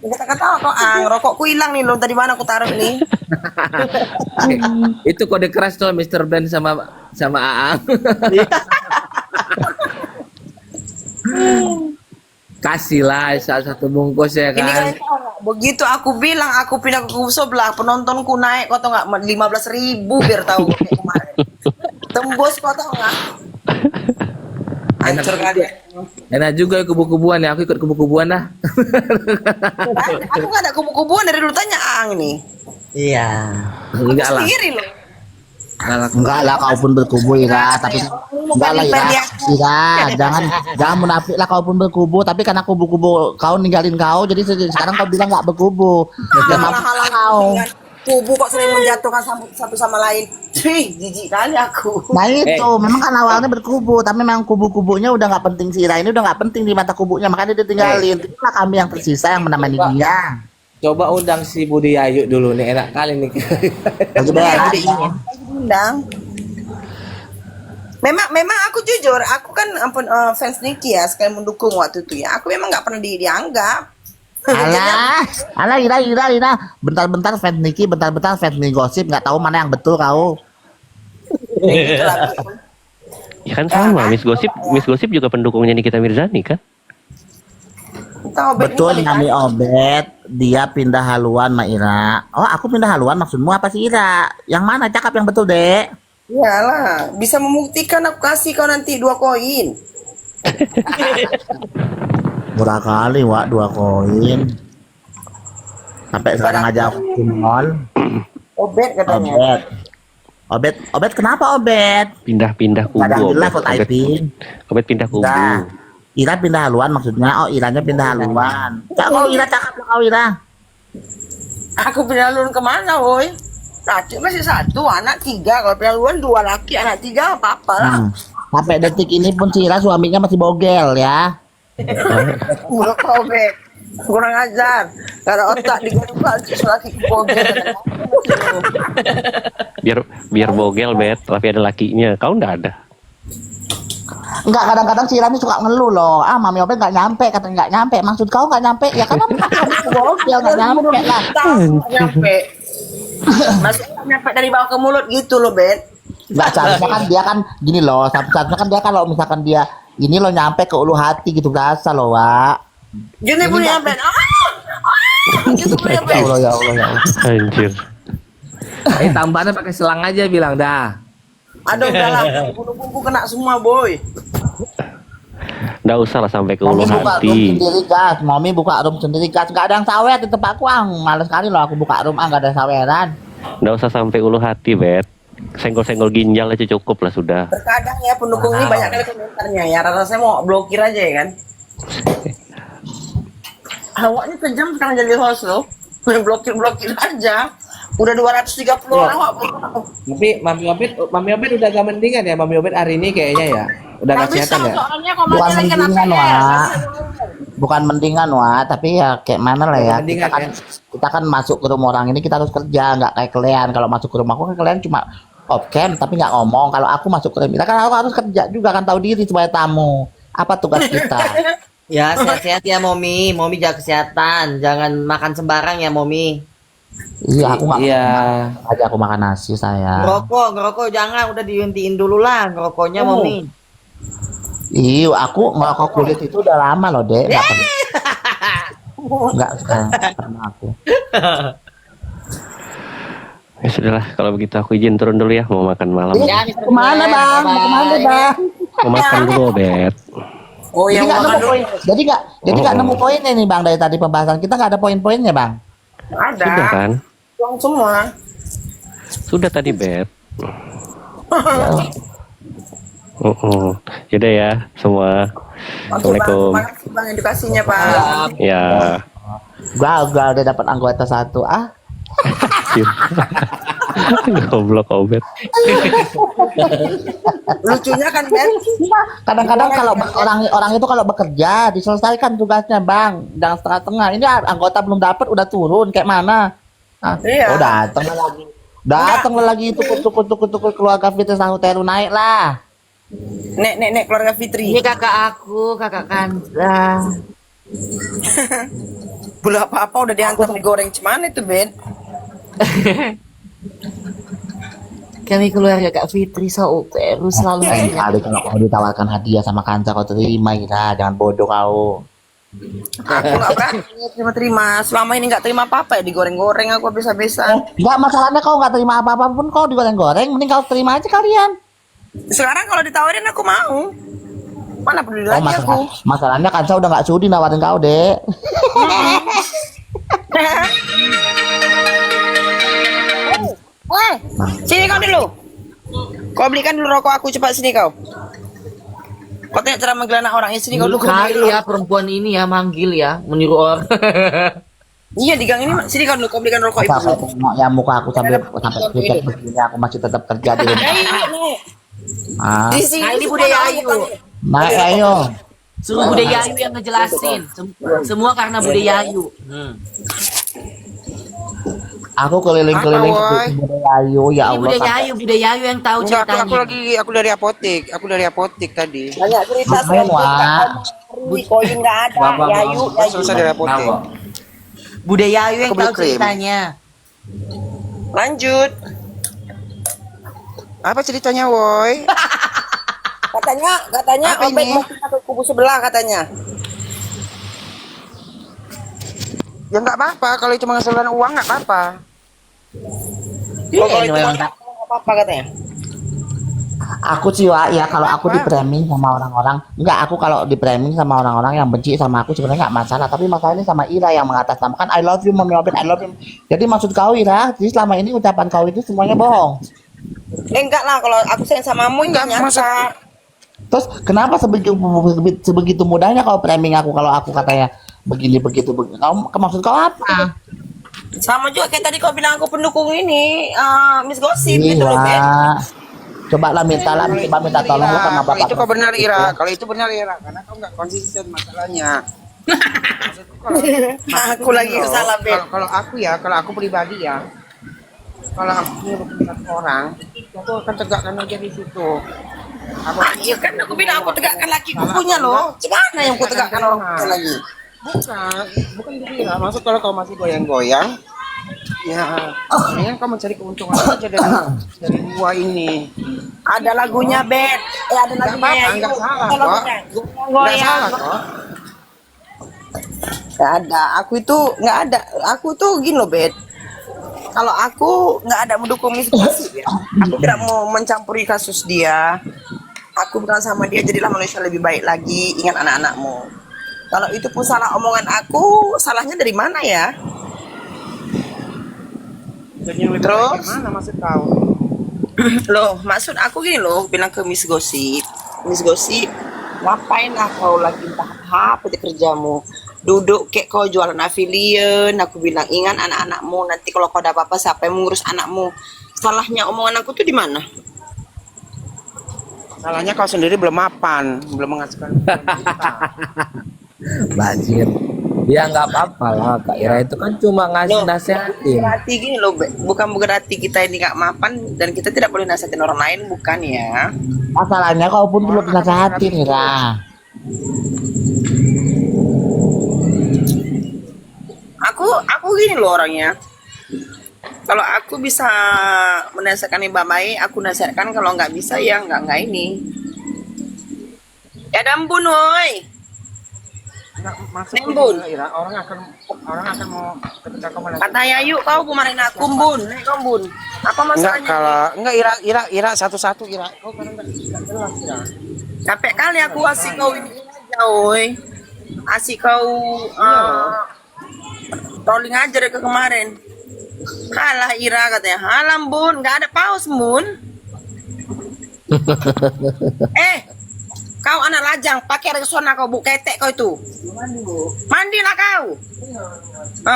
Kata-kata kok rokokku hilang nih loh, tadi mana aku taruh nih? Itu kode keras tuh Mr. Ben sama Aang. Kasihlah satu bungkus ya Ini kan kan. begitu aku bilang aku pindah ke kubu sebelah, penontonku naik kok tau nggak 15.000 biar tahu kayak kemarin. Tembus kok tau nggak? Hancur kalian. Enak juga kubu-kubuan ya, aku ikut kubu-kubuan dah. Aku nggak ada kubu-kubuan dari dulu, tanya Ang nih. Iya. Enggak lah. Sendiri loh. Enggak lah, kau pun berkubu Ira, tapi enggak lah Ira. Ira, jangan munafik lah, kau pun berkubu, tapi karena kubu-kubu kau ninggalin kau, jadi sekarang kau bilang nggak berkubu. Ya maaf Halang-halang kau. dengan kubu kok sering menjatuhkan satu sama lain. Cih, jijik kali aku. Nah itu, memang kan awalnya berkubu, tapi memang kubu-kubunya udah nggak penting si Ira ini udah nggak penting di mata kubunya, makanya dia tinggalin. Itulah kami yang tersisa yang menemani dia. Coba undang si Budi Ayu dulu nih, enak kali nih. Lagi berak. Undang. Memang aku jujur, aku kan fans Nicky ya, sekali mendukung waktu itu ya. Aku memang nggak pernah dianggap. Alah Ira. Bentar-bentar fans Niki, bentar-bentar fans Nih Gosip, nggak tahu mana yang betul kau. Ya kan sama, Miss Gosip juga pendukungnya Nikita Mirzani kan? Betul Mami Obet, dia pindah haluan sama Ira. Oh, aku pindah haluan, maksudmu apa sih Ira? Yang mana cakap yang betul, Dek? Iyalah, bisa membuktikan aku kasih kau nanti 2 koin. Murah kali, Wak, 2 koin. Sampai sekarang aja aku nol. Obet katanya. Obet kenapa Obet? Pindah-pindah kubu. Kadang jelas kok typing. Obet pindah kubu. Nah, Ira pindah haluan maksudnya. Oh, Iranya pindah haluan. Cak, kau Ira cakap lah kau Ira. Aku pindah haluan kemana, woi? Laki masih 1, anak 3. Kalau pindah haluan 2 laki, anak 3 apa-apa lah. Sampai detik ini pun si Ira suaminya masih bogel ya. Mulut Obet. Kurang ajar. Karena otak digoreng laki bogel. Biar bogel bet, tapi ada lakinya. Kau nggak ada. Enggak, kadang-kadang si Ira ini suka ngeluh loh. Ah, Mami Obet nggak nyampe, katanya nggak nyampe. Maksud kau nggak nyampe? Ya karena kamu bogel nggak nyampe lah. Nyampe. Masih nyampe dari bawah ke mulut gitu loh, Bet. Nggak, seharusnya kan dia kan gini loh. Seharusnya kan dia kalau misalkan dia ini loh nyampe ke ulu hati gitu berasa loh, Wak. Gini punya Ben. Gitu punya Ben. Ya Allah. Anjir. Tambahannya pakai selang aja bilang dah. Aduh, udah lah. Bulu-bulu kena semua, boy. Nggak usah lah sampai ke ulu Mami buka room hati. sendiri gas. Mami buka room sendiri gas. Nggak ada yang sawer di tempat aku. Males sekali loh aku buka room. Nggak ada saweran. Nggak usah sampai ulu hati bet. Senggol-senggol ginjal aja cukup lah sudah. Terkadang ya pendukung ini banyak kali komentarnya ya. Rasanya mau blokir aja ya kan. Awaknya kejam sekarang jadi host loh. Blokir aja. Udah 230 orang awak. Tapi Mami Obet udah agak mendingan ya, Mami Obet hari ini kayaknya ya. Udah Nggak nggak bisa kesehatan ya. soalnya Bukan komentarnya kena mendingan, PR. Wak. Bukan mendingan, Wak. Tapi ya kayak mana lah ya. Mendingan, Kita kan masuk ke rumah orang ini kita harus kerja. Nggak kayak kalian. Kalau masuk ke rumahku kan kalian cuma off cam tapi nggak ngomong. Kalau aku masuk ke rumah kan aku harus kerja juga kan, tahu diri sebagai tamu. Apa tugas kita? Ya, sehat-sehat ya, Momi. Momi jaga kesehatan. Jangan makan sembarang ya, Momi. Iya, aku nggak Iya. aja aku makan nasi saya. Ngerokok jangan, udah dihentiin dulu lah ngerokoknya, Momi. Iya, aku ngerokok kulit itu udah lama loh, Dek. Nggak sekarang karena aku. Ya sudahlah, kalau begitu aku izin turun dulu ya, mau makan malam. Ya, Kemana bang? Mau kemana bang? Mau makan dulu bet. Oh, Jadi yang nggak makan nemu dulu. poin. Jadi nggak nemu poinnya nih bang dari tadi pembahasan kita nggak ada poin-poinnya bang. Ada. Sudah kan? Uang semua. Sudah tadi bet. Yaudah ya semua. Assalamualaikum. Terima kasih bang edukasinya pak. Ya. Gua udah dapat anggota 1. Goblok Obet. Lucunya kan Ben, Kadang-kadang kalau orang itu kalau bekerja diselesaikan tugasnya bang, jangan setengah-tengah. Ini anggota belum dapat udah turun kayak mana? Ah, Iya. oh, datang lagi tukut keluarga Fitri Sahu Teru naik lah. nek keluarga Fitri. Ini kakak aku, kakak Kanza. Belum apa-apa udah dihantam digoreng cuman itu Ben. Kami keluarga Kak Fitri Sauteru selalu Lain ada. kali kalau kau ditawarkan hadiah sama Kanza kau terima Ira, jangan bodoh kau. Aku nggak berani terima. Selama ini nggak terima apa-apa ya digoreng-goreng aku habis-habisan. Enggak masalahnya kau nggak terima apa-apa pun kau digoreng-goreng, mending kau terima aja kalian. Sekarang kalau ditawarin aku mau. Mana peduli Oh, lagi aku. masalahnya Kanza udah nggak sudi nawarin kau dek. Weh, sini kau dulu. Kau belikan dulu rokok aku cepat sini kau. Kau tengok cara menggelana orang ini sini kau Dulu dulu. kali ya perempuan ini ya manggil ya, meniru orang. Iya di gang ini sini kau dulu kau belikan rokok ibu. Masa kau tengok ya muka aku sampai pucat begini aku masih tetap kerja di rumah. Nek. Ah, Di sini Nah, ini semua budaya orang Ayu. utang. naik ayo. Suruh budaya Ayu yang ngejelasin. Semua karena budaya Ayu. Aku keliling-keliling Apa, woy? ke budaya Ayu ya Ini Allah. budaya Ayu yang tahu Enggak, ceritanya. aku dari apotek tadi. Banyak cerita Ngapain, Wak? koin nggak ada. Yayu, Selesai dari apotek. Budaya Ayu yang Aku beli tahu krim. ceritanya. Lanjut. Apa ceritanya, woi? Katanya Apa Obed ini? mau pindah ke kubu sebelah katanya. Ya nggak apa-apa, kalau itu menghasilkan uang nggak apa-apa. Iya, kalau ini itu memang nggak apa-apa katanya. Aku sih Wak, ya kalau aku di framing sama orang-orang, enggak aku kalau di framing sama orang-orang yang benci sama aku sebenarnya nggak masalah, tapi masalahnya sama Ira yang mengatasnamakan I love you Mami Obed, I love you. Jadi maksud kau Ira, jadi selama ini ucapan kau itu semuanya bohong. Enggak lah, kalau aku sayang samamu enggak Enggak, nyata. Terus kenapa sebegitu mudahnya kau framing aku kalau aku katanya begini begitu. Kau maksud kau apa? Sama juga kayak tadi kau bilang aku pendukung ini, Miss Gossip Iya. gitu loh, Ben. Coba lah minta tolong lu sama Kalau bapak. itu kau benar Ira, kalau itu benar Ira, karena kau nggak konsisten masalahnya. Aku lagi Kalau- salah, Ben. kalau aku pribadi ya, kalau aku nyuruh pindah orang, aku akan tegakkan aja di situ. Iya kan aku bilang aku tegakkan laki kukunya loh. Gimana yang aku tegakkan orang kukunya lagi? Bukan gitu ya. Maksud kalau kau masih goyang-goyang, ya, ini kau mencari keuntungan aja dari dua ini. Ada lagunya, Ben. Ada Nggak lagunya. apa-apa, Ayu. nggak salah Ada kok. lagunya. Nggak Goyang. salah kok. Nggak ada. Aku itu nggak ada. Aku tuh gini loh, Ben. Kalau aku nggak ada mendukung Miss Gossip ya. Aku tidak mau mencampuri kasus dia. Aku bilang sama dia, jadilah manusia lebih baik lagi. Ingat anak-anakmu. Kalau itu pun salah omongan aku, salahnya dari mana ya? Terus? Gimana maksud kau? Loh, maksud aku gini loh, bilang ke Miss Gossip. Miss Gossip, ngapain lah kau lagi entah apa di kerjamu? Duduk kayak kau jualan afilian. Aku bilang, ingat anak-anakmu. Nanti kalau kau ada apa-apa, siapa yang mengurus anakmu? Salahnya omongan aku tuh di mana? Salahnya kau sendiri belum mapan, belum menghasilkan. Bajir. Ya nggak apa-apa lah Kak Ira itu kan cuma ngasih Loh, nasihatin. Berarti gini loh, Be. Bukan berarti kita ini nggak mapan dan kita tidak boleh nasihatin orang lain, bukan ya? Masalahnya kau pun belum dinasehatin Ira. Aku gini loh orangnya. Kalau aku bisa menasihatkan yang baik, aku nasihatkan. Kalau nggak bisa ya nggak ini. Ya dambun, woi. Maksudnya Nembun. Ira, orang akan mau ketika kau melihat. Kata Yayu, kau kemarin aku bun, nih kau bun. Apa Enggak, masalahnya? kalau enggak Ira satu-satu Ira. Kau kan enggak jelas Ira. Capek kali aku asik kau ini aja, woi. Asik kau rolling aja dari ke kemarin. Halah Ira katanya, halam bun, nggak ada paus bun. Kau anak lajang, pakai resona kau bu ketek kau itu. Mandilah kau.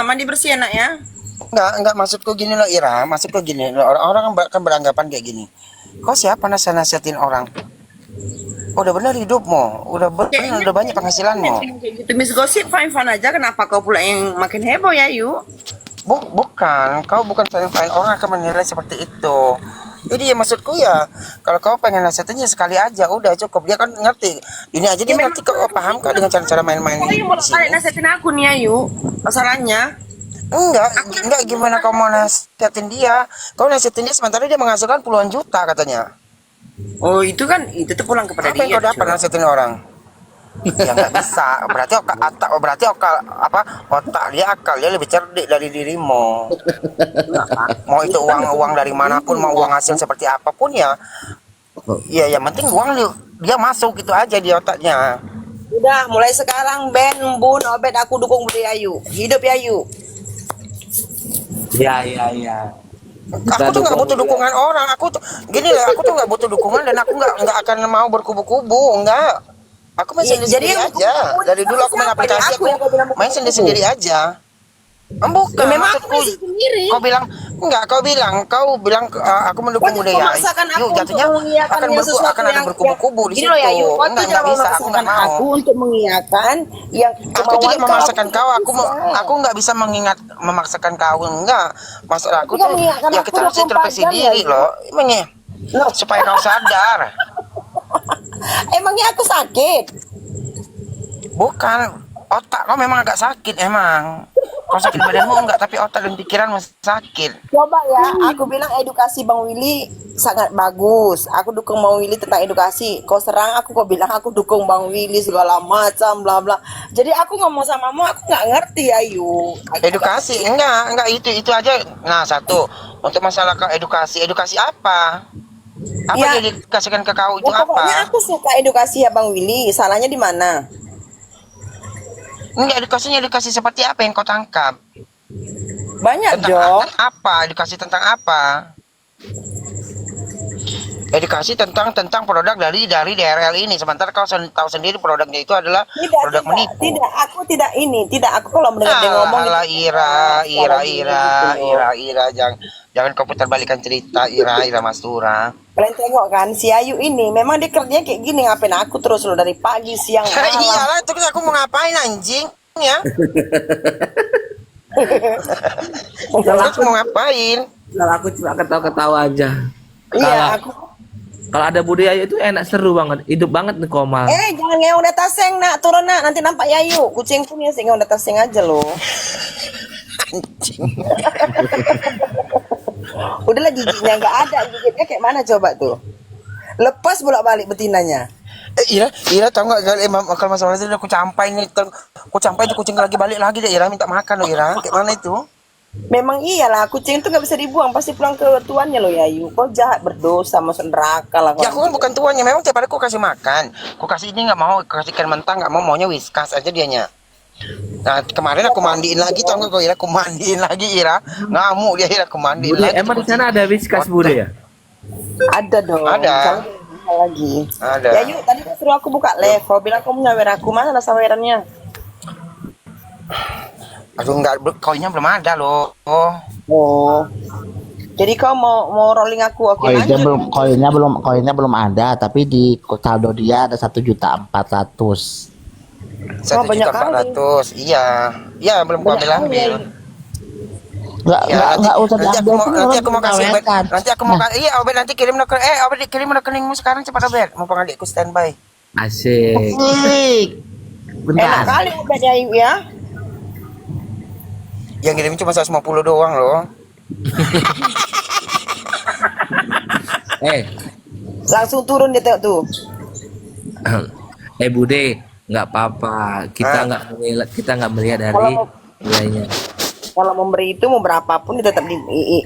Mandi bersih anak ya. Enggak, maksudku gini loh Ira, maksudku gini loh, orang-orang kan beranggapan kayak gini. Kau siapa nasihatin orang? Udah bener hidupmu, udah banyak penghasilanmu. Kayak gitu Miss Gosip fine fine aja, kenapa kau pula yang makin heboh ya Yu? Bukan, kau bukan fine orang akan menilai seperti itu. Jadi ya maksudku ya, kalau kau pengen nasihatinnya sekali aja, udah cukup. Dia kan ngerti. Ini aja dia ngerti, kau paham kok dengan cara-cara main-main Kau yang di mau sini. nasihatin aku nih ya Yu, masalahnya. Enggak gimana kau mau nasihatin dia? Kau nasihatin dia sementara dia menghasilkan puluhan juta katanya. Oh itu kan, itu tuh pulang kepada Apa yang dia. kau dapat cuy. nasihatin orang? Ya nggak bisa. Berarti otak dia akal dia lebih cerdik dari dirimu. Mau itu uang dari manapun, mau uang hasil seperti apapun ya. Ya yang penting uang dia masuk gitu aja di otaknya. Udah, mulai sekarang Ben, Bun, Obed, aku dukung Budi Ayu. Hidup ya Ayu. Iya. Aku tuh nggak butuh dukungan orang. Aku tuh gini lah, aku tuh nggak butuh dukungan dan aku nggak akan mau berkubu-kubu. Enggak. Aku main Iya, sendiri yang aja. Dari dulu aku main siapa? aplikasi, Aku aku yang kau bilang main sendiri aja. Bukan, Memang aku maksudku, masih sendiri. kau bilang enggak, kau bilang aku mendukung Kau budaya. memaksakan aku Yuk, untuk jatuhnya mengiyakan akan yang sesuatu akan ada yang berkubu-kubu di gini situ. loh ya Yu, kau tuh Enggak jangan bisa, aku memaksakan nggak mau. aku untuk mengiyakan yang Aku tidak memaksakan kau, bisa. aku nggak bisa memaksakan kau, enggak. Maksud aku Tapi kau tuh mengingatkan ya aku kita harus 24 introspeksi jam, diri ya, loh. Emangnya Loh, supaya kau sadar. emangnya aku sakit? Bukan, otak kau memang agak sakit emang. Kau sakit badanmu enggak, tapi otak dan pikiran masih sakit. Coba ya, aku bilang edukasi Bang Willy sangat bagus. Aku dukung Bang Willy tentang edukasi. Kau serang aku, kau bilang aku dukung Bang Willy segala macam, bla bla. Jadi aku ngomong samamu, aku nggak ngerti Ayu. Edukasi enggak itu aja. Nah, satu untuk masalah edukasi apa Ya. yang dikasihkan ke kau itu Ya, pokoknya apa? aku suka edukasi ya Bang Willy. Salahnya di mana? Enggak, edukasi seperti apa yang kau tangkap? Banyak Tentang Jo. apa? Edukasi tentang apa? Edukasi tentang produk dari DRL ini. Sementara kau tahu sendiri produknya itu adalah produk menipu. Aku tidak ini, tidak aku kalau mendengar dia ngomong Alah, gitu, Ira, jangan kau putar balikan cerita, Ira Mastura. kalian tengok kan si Ayu ini memang dia kerjanya kayak gini, ngapain aku terus loh dari pagi siang malam. Iyalah, terus aku mau ngapain anjing ya? Terus mau ngapain? Kalau aku cuma ketawa-ketawa aja. Iya, aku Kalau ada budaya itu enak, seru banget, hidup banget nih Komal. jangan ngeong di atas seng nak, turun nak, nanti nampak Yayu. Kucing pun ya ngeong di atas seng aja loh. Udahlah giginya nggak ada, gigitnya kayak mana coba tuh? Lepas bolak-balik betinanya. Ira tahu nggak kalau masalah itu aku campai nih, aku campai itu kucing lagi balik lagi deh, Ira minta makan loh Ira, kayak mana itu? Memang iyalah, kucing itu nggak bisa dibuang, pasti pulang ke tuannya loh Yayu. Kau jahat, berdosa, masuk neraka lah. Ya aku kan bukan tuannya, memang tiap hari aku kasih makan, aku kasih ini nggak mau, aku kasih ikan mentah nggak mau, maunya whiskas aja dianya. Nah kemarin aku mandiin lagi, tau nggak kok Ira, aku mandiin lagi Ira, ngamuk dia Ira, aku mandiin Bude, lagi. emang di sana ada whiskas Bude ya? Ada dong. Ada. Kalau lagi. Ada. Yayu, tadi kau suruh aku buka live, kau bilang kau mau nyawer aku, mana sawerannya? Aduh enggak, koinnya belum ada loh. Oh. Jadi kau mau rolling aku, oke lanjut. Koinnya belum ada, tapi di saldo dia ada 1.400.000. 1.400.000, iya, belum gua ambil. Nggak usah diambil, Nanti aku mau kasih Obed. tawarkan. Nanti aku mau kasih. Iya, Obed nanti kirim Obed kirim rekeningmu sekarang cepat Obed. Mau adikku standby. Asik. Enak Bentar. kali Obed Yayu ya. Yang kirim cuma 150 doang loh. Langsung turun dia tengok tuh. Bude, nggak apa-apa. Kita nggak melihat dari Kalau- nilainya. Kalau memberi itu mau berapapun dia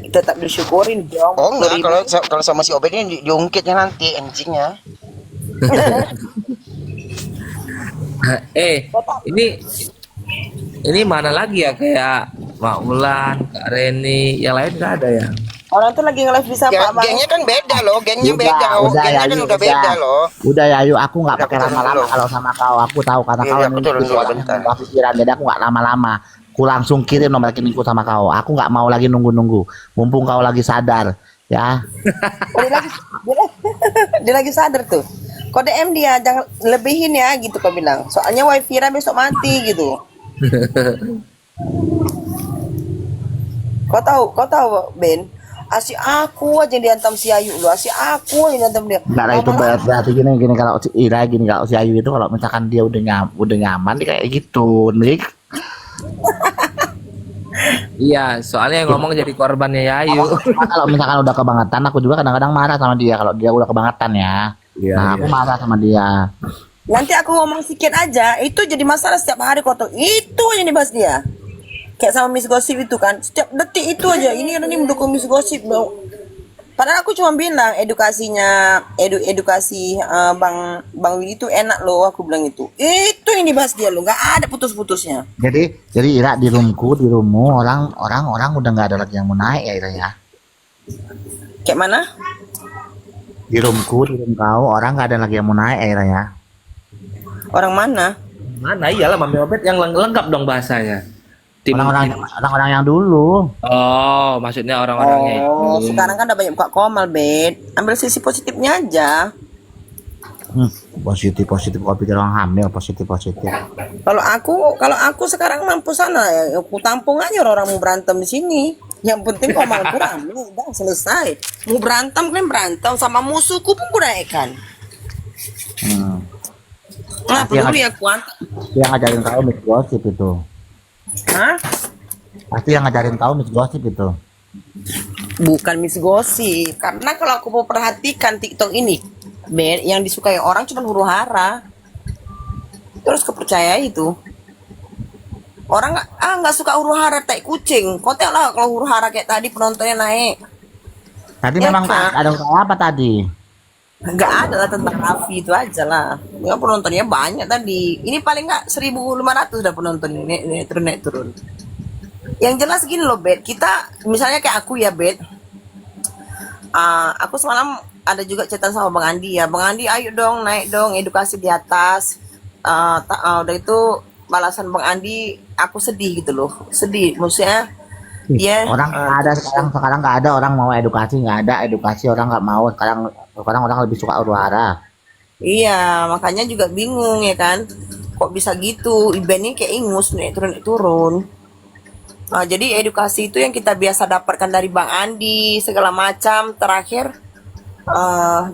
tetap disyukurin dong. Oh enggak, 10.000. kalau sama si Obed ini diungkitnya nanti anjingnya. Ini mana lagi ya, kayak Mak Ulan, Kak Reni, yang lain nggak ada ya? Orang tuh lagi nge-live bisa Pak Bang. Gengnya kan beda loh, gengnya Udah, beda. udah, Gengnya kan Yayu, udah beda loh. Udah ya, yuk aku nggak Udah, pakai aku turun lama-lama dulu. kalau sama kau. Aku tahu karena Iya, kau iya, ini aku turun dulu orang yang bentar. membawa pikiran, jadi aku nggak lama-lama. ku langsung kirim nomor rekeningku sama kau. Aku nggak mau lagi nunggu-nunggu. Mumpung kau lagi sadar, ya. Oh, dia lagi sadar tuh. Kau DM dia, jangan lebihin ya gitu kau bilang. Soalnya wifi Ra besok mati gitu. Kau tahu Ben, asik aku aja yang diantam si Ayu lu, asik aku aja yang diantam dia. Enggak lah, itu berarti gini kalau si Ira gini, kalau si Ayu itu kalau misalkan dia udah nyaman dia kayak gitu. Nih, Iya, soalnya yang ngomong jadi korbannya Yayu. kalau misalkan udah kebangetan, aku juga kadang-kadang marah sama dia kalau dia udah kebangetan ya. Iya, Nah, aku marah sama dia. Nanti aku ngomong sedikit aja, itu jadi masalah setiap hari kau tuh. Itu aja dibahas dia. Kayak sama Miss Gossip itu kan, setiap detik itu aja. Ini mendukung Miss Gossip dong. Padahal aku cuma bilang edukasinya, edukasi Bang Willy itu enak loh, aku bilang itu. Itu yang dibahas dia loh, nggak ada putus-putusnya. Jadi Ira di rummu orang udah nggak ada lagi yang mau naik ya Ira ya. Kayak mana? Di rum kau orang nggak ada lagi yang mau naik ya Ira ya. Orang mana? Mana iyalah Mami Obet yang lengkap dong bahasanya. Tim Orang-orang yang dulu. Oh, maksudnya orang-orangnya Oh, itu. sekarang kan udah banyak buka komal, Bet. Ambil sisi positifnya aja. Positif kau pikir orang hamil positif. Kalau aku sekarang mampu sana ya, aku tampung aja orang mau berantem di sini. Yang penting komal kurang, udah selesai. Mau berantem kan berantem sama musuhku pun kunaikkan. Nah, Pasti yang peduli aku Yang ngajarin kau Miss Gosip itu. Hah? Pasti yang ngajarin kau Miss Gosip itu. Bukan Miss Gosip, karena kalau aku mau perhatikan TikTok ini, Ben, yang disukai orang cuma huru hara. Terus kepercaya itu. Orang nggak suka huru hara tai kucing. Kau tengok lah kalau huru hara kayak tadi penontonnya naik. Tadi Ya, memang Kak. ada apa tadi? Nggak ada lah tentang Raffi itu aja lah. Ya penontonnya banyak tadi. Ini paling nggak 1.500 udah penonton ini naik turun. Yang jelas gini loh, Bet. Kita misalnya kayak aku ya, Bet. Aku semalam ada juga chatan sama Bang Andi ya. Bang Andi, ayo dong naik dong edukasi di atas. Udah itu balasan Bang Andi, aku sedih gitu loh. Sedih, maksudnya. Ya. Orang nggak ada sekarang nggak ada orang mau edukasi, nggak ada edukasi orang nggak mau sekarang orang lebih suka huru hara. Iya, makanya juga bingung ya kan. Kok bisa gitu? Eventnya kayak ingus naik turun. Nah, jadi edukasi itu yang kita biasa dapatkan dari Bang Andi segala macam. Terakhir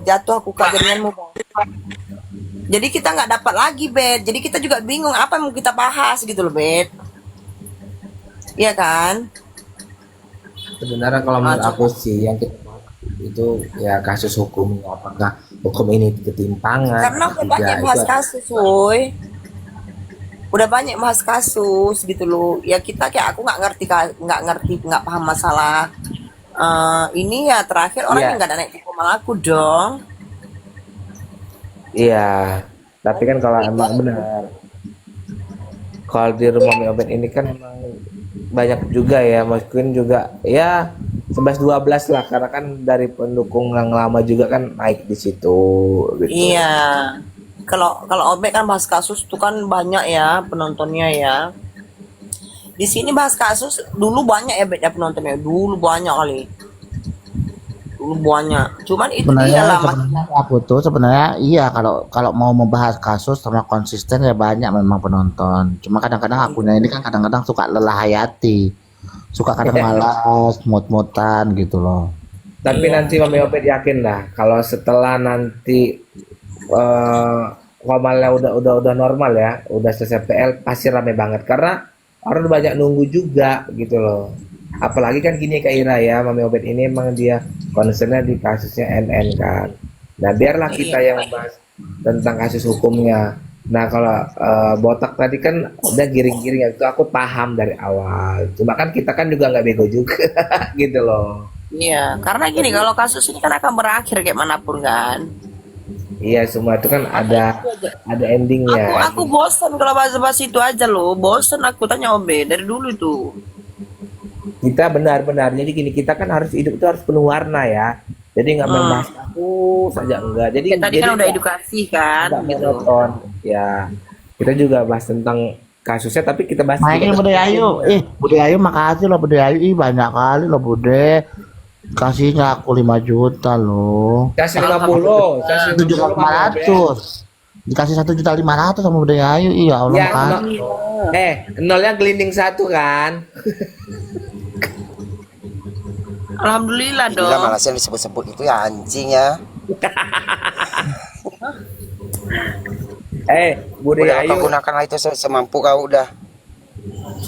jatuh aku ke jaringanmu. Jadi kita nggak dapat lagi, Bet. Jadi kita juga bingung apa yang mau kita bahas gitu loh, Bet. Iya kan? Sebenarnya kalau menurut aku sih yang kita bahas itu ya kasus hukum, apakah hukum ini ketimpangan. Karena udah tidak, banyak bahas itu kasus, woy. Udah banyak bahas kasus gitu loh. Ya kita kayak aku nggak paham masalah ini ya terakhir orang Iya. yang nggak ada naik ke aku dong. Iya, tapi kan kalau emang benar, kalau di rumah Mami Obet ini kan memang banyak juga ya, mungkin juga ya 11-12 lah, karena kan dari pendukung yang lama juga kan naik di situ gitu. Iya. Kalau Obek kan bahas kasus tuh kan banyak ya penontonnya ya. Di sini bahas kasus dulu banyak ya Bet ya penontonnya. Dulu banyak kali. Dulu banyak. Cuman itu dia lah Mas. Sebenarnya aku tuh sebenarnya iya kalau mau membahas kasus sama konsisten ya banyak memang penonton. Cuma kadang-kadang akunya ini kan kadang-kadang suka lelah hayati, suka kadang malas, mut-mutan gitu loh. Tapi nanti Mami Obet yakin lah, kalau setelah nanti formalnya udah normal ya, udah selesai PL pasti rame banget karena orang udah banyak nunggu juga gitu loh. Apalagi kan gini Kak Ira ya, Mami Obet ini emang dia concernnya di kasusnya NN kan. Nah biarlah kita yang membahas tentang kasus hukumnya. Nah kalau botak tadi kan udah giring-giring itu aku paham dari awal. Cuma kan kita kan juga nggak bego juga gitu loh. Iya, karena gini kalau kasus ini kan akan berakhir kayak manapun kan. Iya semua itu kan ada endingnya. Aku bosan kalau bahas-bahas itu aja loh. Bosan aku tanya Obe dari dulu tuh. Kita benar-benar jadi gini, kita kan harus hidup itu harus penuh warna ya. Jadi nggak main bahas aku saja enggak. Jadi Tadi kan udah edukasi kan nggak gitu. monoton ya. Kita juga bahas tentang kasusnya, tapi kita bahas Nah ini Bude Ayu, Bude Ayu makasih loh Bude Ayu, banyak kali loh Bude. Kasihnya aku 5 juta loh. Kasih 50, kasih 1.500.000. Dikasih 1.500.000 sama Bude Ayu, iya Allah Ya, makasih. nolnya gelinding 1 kan. Alhamdulillah Gila dong. malas yang disebut-sebut itu ya anjing ya. Bude Udah Ayu. kau gunakanlah itu semampu kau udah.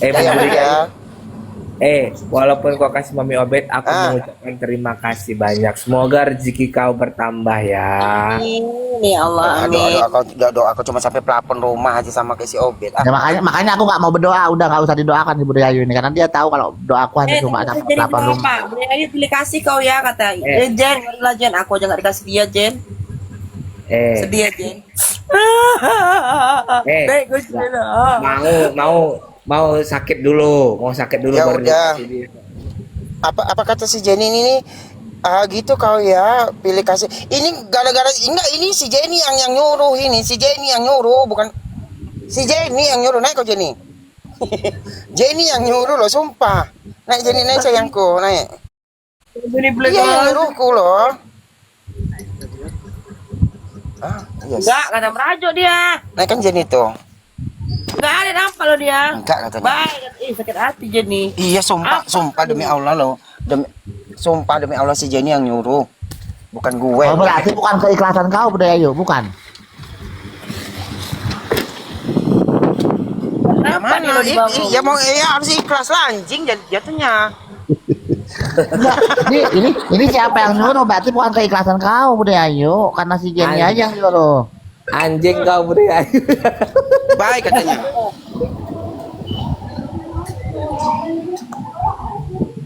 Bang Ya, Bude ya. Walaupun kau kasih Mami Obet, aku mengucapkan terima kasih banyak. Semoga rezeki kau bertambah ya. Ini Allah, amin. Doa aku cuma sampai plafon rumah aja sama ke si Obet. Ya makanya aku nggak mau berdoa, udah nggak usah didoakan di Bude Ayu ini karena dia tahu kalau doaku hanya cuma sampai Jadi 8 rumah. berapa? Bude Ayu pilih kasih kau ya kata. Jen, marilah Jen. Aku aja nggak dikasih dia Jen. Sedih ya Jen. Baik, gue sudah. Mau sakit dulu, Ya baru udah. dikasih dia. Apa kata si Jenny ini nih? Gitu kau ya pilih kasih. Ini gara-gara enggak ini si Jenny yang nyuruh ini, si Jenny yang nyuruh bukan si Jenny yang nyuruh naik kau Jenny. Jenny yang nyuruh loh sumpah. Naik Jenny naik sayangku naik. Iya yang nyuruhku loh. Yes. Enggak, kata merajuk dia. Naik kan Jenny tuh. Enggak ada nampak lo dia. Enggak katanya. Baik, sakit hati Jenny. Iya sumpah demi Allah loh. Sumpah demi Allah si Jenny yang nyuruh. Bukan gue. Oh, berarti bukan keikhlasan kau Bude Ayu, bukan. Kenapa dia lo dibangun? Iya mau harus ikhlas lah anjing jatuhnya. Enggak, ini siapa yang nyuruh? Berarti bukan keikhlasan kau Bude Ayu, karena si Jenny aja yang nyuruh. Anjing kau Bude Ayu. Baik katanya.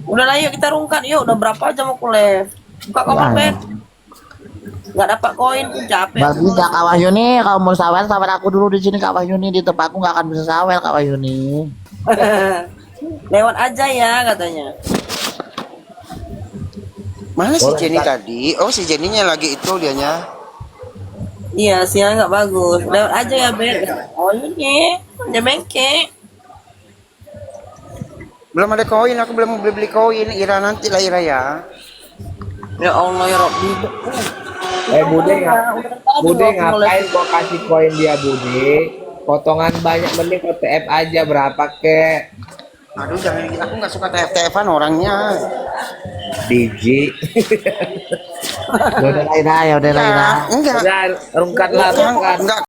Udah lah yuk kita rungkat yuk. Udah berapa jam aku live? Buka kamar Ben. Nggak dapat koin pun capek. Berarti Kak Wahyuni, kalau mau sawer aku dulu di sini Kak Wahyuni, di tempatku nggak akan bisa sawer Kak Wahyuni. Lewat aja ya katanya. Mana si Jenny tadi? Oh si Jenny-nya lagi itu dianya. Iya siang nggak bagus. Lewat aja ya Ben. Oh ini dia bengke. Belum ada koin, aku belum beli koin. Ira nanti lah Ira ya. Ya Allah ya Rabbi. Bude ngapain kok kasih koin dia Bude? Potongan banyak, mending kau TF aja berapa kek? Aduh jangan gitu, aku nggak suka TF-TFan orangnya. Biji. Ya udah Laila, ya udah Laila. Enggak. Udah, rungkatlah, rungkat. Enggak